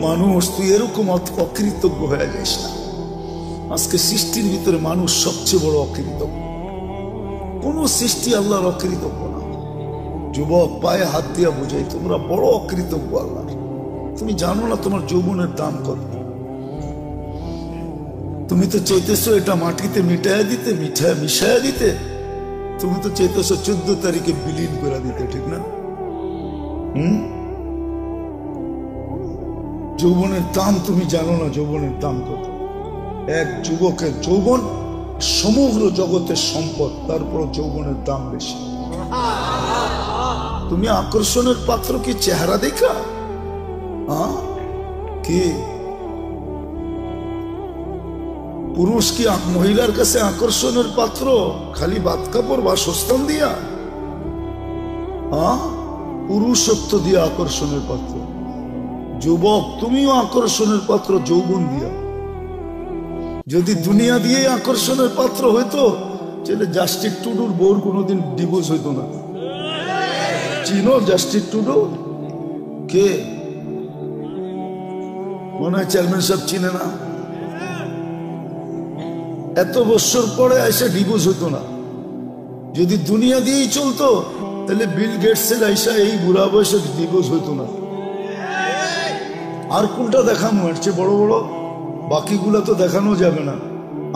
মানুষ তুই এরকম অকৃতজ্ঞ হয়ে যাস না। আজকে সৃষ্টির ভিতরে মানুষ সবচেয়ে বড় অকৃতজ্ঞ। কোন সৃষ্টি আল্লাহর অকৃতজ্ঞ না। যুবক পায়ে হাত দিয়া বুঝাই, তোমরা বড় অকৃতজ্ঞ আল্লাহ। তুমি জানো না তোমার যৌবনের দাম কত। তুমি তো চাইতেছো এটা মাটিতে মিশায়া দিতে। তুমি তো চাইতেছো 14 তারিখে বিলীন করে দিতে, ঠিক না? যৌবনের দাম তুমি জানো না, যৌবনের দাম কত। এক যুবকের যৌবন সমগ্র জগতের সম্পদ, তারপর যৌবনের দাম বেশি। তুমি আকর্ষণের পাত্র কি চেহারা দেখা? কি পুরুষ কি মহিলার কাছে আকর্ষণের পাত্র খালি বাত কাপড় বা সস্তান দিয়া? পুরুষত্ব দিয়া আকর্ষণের পাত্র। যুবক তুমিও আকর্ষণের পাত্র যৌবন দিয়া। যদি দুনিয়া দিয়ে আকর্ষণের পাত্র হইতো তাহলে জাস্টিস টুডুর বউর কোনোদিন ডিভোর্স হইতো না। চিনো জাস্টিস টুডু? কে? মনে হয় চেয়ারম্যান সাহেব চিনে না। এত বছর পরে আইসা ডিভোর্স হইতো না। যদি দুনিয়া দিয়েই চলতো তাহলে বিল গেটসের আইসা এই বুড়া বয়সে ডিভোর্স হইতো না। আর কোনটা দেখানো হচ্ছে বড় বড়? বাকিগুলা তো দেখানো যাবে না।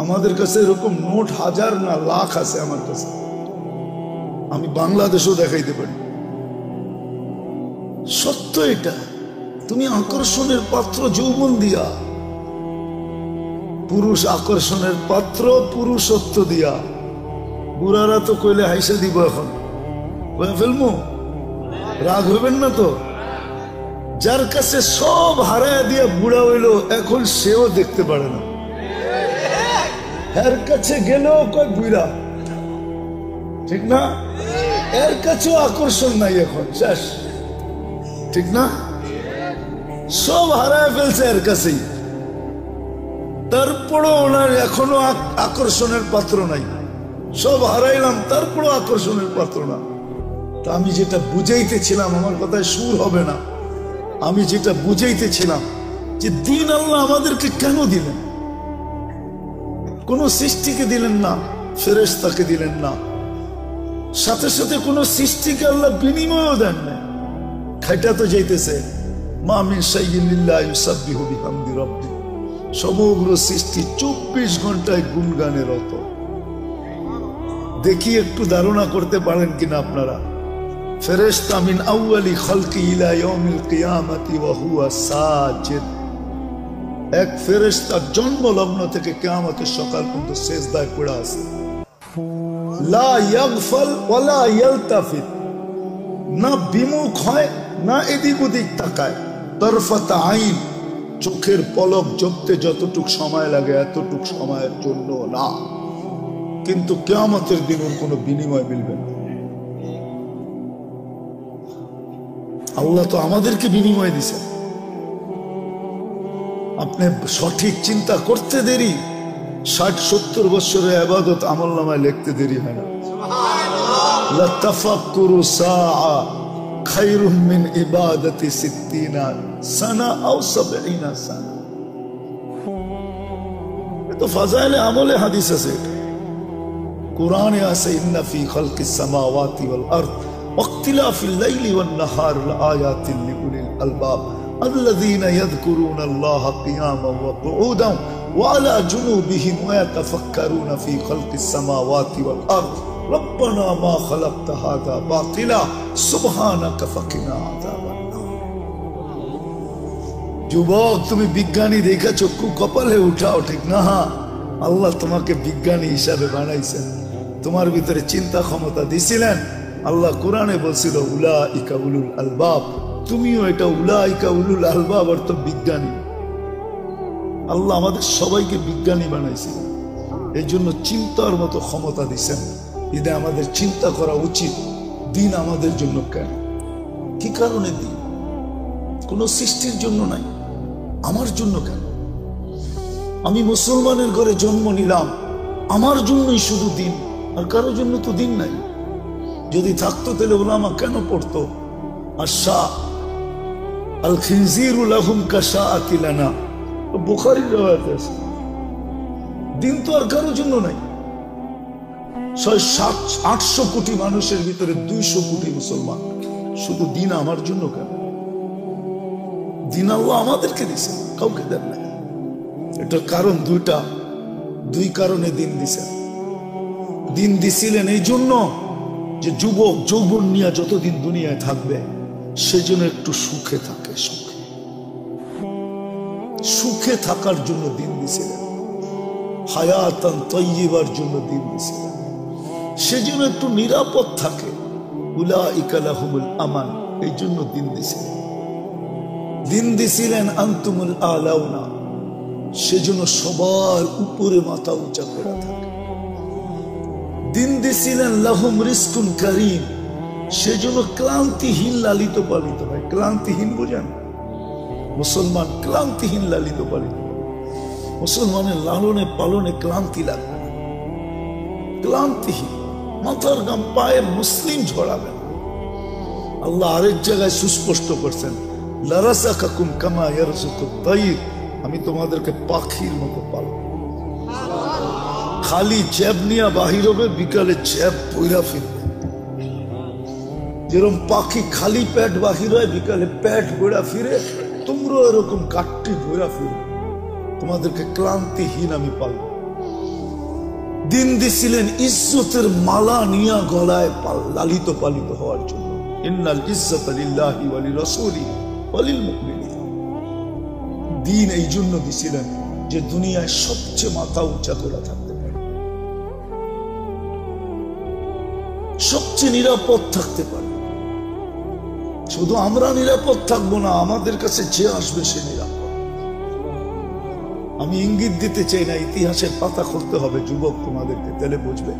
আমাদের কাছে এরকম নোট হাজার না লাখ আছে আমার কাছে। আমি বাংলাদেশও দেখাইতে পারি। সত্য এটা। তুমি আকর্ষণের পাত্র যৌবন দিয়া। পুরুষ আকর্ষণের পাত্র পুরুষত্ব দিয়া। বুড়ারা তো কইলে হাইসা দিব, এখন ফেলমু, রাগ হইবেন না তো? যার কাছে সব হারায় দিয়া বুড়া হইলো, এখন সেও দেখতে পারে না। এর কাছে গেলেও কয় বুড়া, ঠিক না? এর কাছেও আকর্ষণ নাই এখন, শেষ, ঠিক না? সব হারায় ফেলছে এর কাছেই, তারপরও ওনার এখনো আকর্ষণের পাত্র নাই। সব হারাইলাম, তারপরও আকর্ষণের পাত্র না। তা আমি যেটা বুঝাইতেছিলাম, আমার কথায় সুর হবে না, আমি যেটা বুঝাইতেছিলাম যে দিন আল্লাহ আমাদেরকে কেন দিলেন? কোন সৃষ্টিকে দিলেন না, ফেরেশতাকে দিলেন না, সাথে সাথে কোন সৃষ্টিকে আল্লাহ বিনিময়ও দেন না। খাইটা তো যাইতেছে, মা মিন শাইইন ইল্লা ইউসাব্বিহু বিহামদি রাব্বি। সমগ্র সৃষ্টি 24 ঘন্টায় গুণগানে রত। দেখি একটু ধারণা করতে পারেন কিনা আপনারা? ফেরেশতা মিন আউয়ালি খালকি ইলা ইয়াউমিল কিয়ামতি ওয়া হুয়া সাজিদ। এক ফেরেশতা জন্মলগ্ন থেকে কিয়ামতের সকাল পর্যন্ত সিজদায় পড়ে আছে। লা ইয়াগফাল ওয়া লা ইয়ালতাফিত, না বিমুখ হয় না এদিক ওদিক তাকায়। তরফাত আইন, চোখের পলক জপতে যতটুক সময় লাগে এতটুক সময়ের জন্য না। কিন্তু কিয়ামতের দিন ওর কোনো বিনিময় মিলবে না। আল্লাহ তো আমাদেরকে বিনিময় দিছে। আপনি সঠিক চিন্তা করতে দেরি, 60-70 বছরের ইবাদত আমলনামায় লিখতে দেরি হয় না। লা তাফাক্কুরু সাআ খায়রুম মিন ইবাদাতি 60 সানা আও 70 সানা। তো ফাজাইলে আমলে হাদিস আছে, কোরআনে আছে, ইন্না ফি খালকিস সামাওয়াতি ওয়াল আরদ ওয়াখতিলাফিল লাইলি ওয়ান নাহারি লাআয়াতিন লিউলিল আলবাব الذين يذكرون الله قياما وقعودا وعلى جنوبهم ويتفكرون في خلق السماوات والأرض ربنا ما خلقت هذا باطلا سبحانك فقنا عذاب النار। যুবক, তুমি বিজ্ঞানী দেখা চক্ষু কপালে উঠাও, ঠিক না? আল্লাহ তোমাকে বিজ্ঞানী হিসাবে বানাইছেন, তোমার ভিতরে চিন্তা ক্ষমতা দিছিলেন। আল্লাহ কোরআনে বলছিল উলাইকা উলুল আলবাব। তুমিও এটা উলাইকা উলুল আলবাব অর্থ বিজ্ঞানী। আল্লাহ আমাদের সবাইকে বিজ্ঞানী বানাইছেন, এই জন্য চিন্তার মতো ক্ষমতা দিচ্ছেন। এটা আমাদের চিন্তা করা উচিত, দিন আমাদের জন্য কেন, কি কারণে দিন? কোন সৃষ্টির জন্য নাই, আমার জন্য কেন? আমি মুসলমানের ঘরে জন্ম নিলাম, আমার জন্যই শুধু দিন, আর কারোর জন্য তো দিন নাই। যদি থাকতো তাহলে ওলামা কেন পড়তো? আর শাহ আল খিনজিরু লাহুম কাশাআতি লানা, বুখারীর riwayat আছে। দিন তো আর কারোর জন্য নাই। 600-800 কোটি মানুষের ভিতরে 200 কোটি মুসলমান, শুধু দিন আমার জন্য কেন? দিন আল্লাহ আমাদেরকে দিয়েছেন, কাউকে দেন না। এটার কারণ দুই কারণে দিন দিছেন। দিন দিছিলেন এই জন্য যে যুবক যৌবন নিয়ে যতদিন দুনিয়ায় থাকবে সেজন্য একটু সুখে থাকে, সুখে থাকার জন্য দিন দিছিলেন। হায়াতান তাইয়্যিবার জন্য দিন দিছিলেন, সেজন্য একটু নিরাপদ থাকে। উলাইকা লাহুমুল আমান, এই জন্য দিন দিছিলেন। দিন দিছিলেন আনতুমুল আলাউনা, সেজন্য সবার উপরে মাথা উঁচা করে থাকে। দিন দিছিলেন লাহুম রিজকুন কারীম, সেজন্য ক্লান্তিহীন লালিত পালিত হয়। ক্লান্তিহীন বোঝেন? মুসলমান ক্লান্তিহীন লালিত পালিত। মুসলমানের লালনে পালনে ক্লান্তি লাগবে না, ক্লান্তিহীন, মাথার গাম পায়ে মুসলিম ঝরাবে না। আল্লাহ আরেক জায়গায় সুস্পষ্ট করছেন, লারাযাকাকুম কামা ইয়ারযুকুত তাইর, আমি তোমাদেরকে পাখির মতো পালব। খালি জ্যাব নিয়ে বাহির হবে, বিকালে জ্যাব পইরা ফিরবে। যেরকম পাখি খালি পেট বাহির হয়, বিকালে পেট বইরা ফিরে, তোমরা এরকম কাটটি বইরা ফিরবে। তোমাদেরকে ক্লান্তিহীন আমি পালব। দিন দিছিলেন ইজ্জতের মালা নিয়া গলায় লালিত পালিত হওয়ার জন্য। ইন্নাল ইজ্জাতা লিল্লাহি ওয়া লিরাসূলিহি ওয়া লিল মুমিনিন। দিন এই জন্য দিছিলেন যে দুনিয়ায় সবচেয়ে মাথা উঁচা করে থাকতে পারে, সবচেয়ে নিরাপদ থাকতে পারে। শুধু আমরা নিরাপদ থাকবো না, আমাদের কাছে যে আসবে সে নিরাপদ। আমি ইঙ্গিত দিতে চাই না, ইতিহাসের পাতা খুলতে হবে যুবক তোমাদেরকে, তাহলে বুঝবে।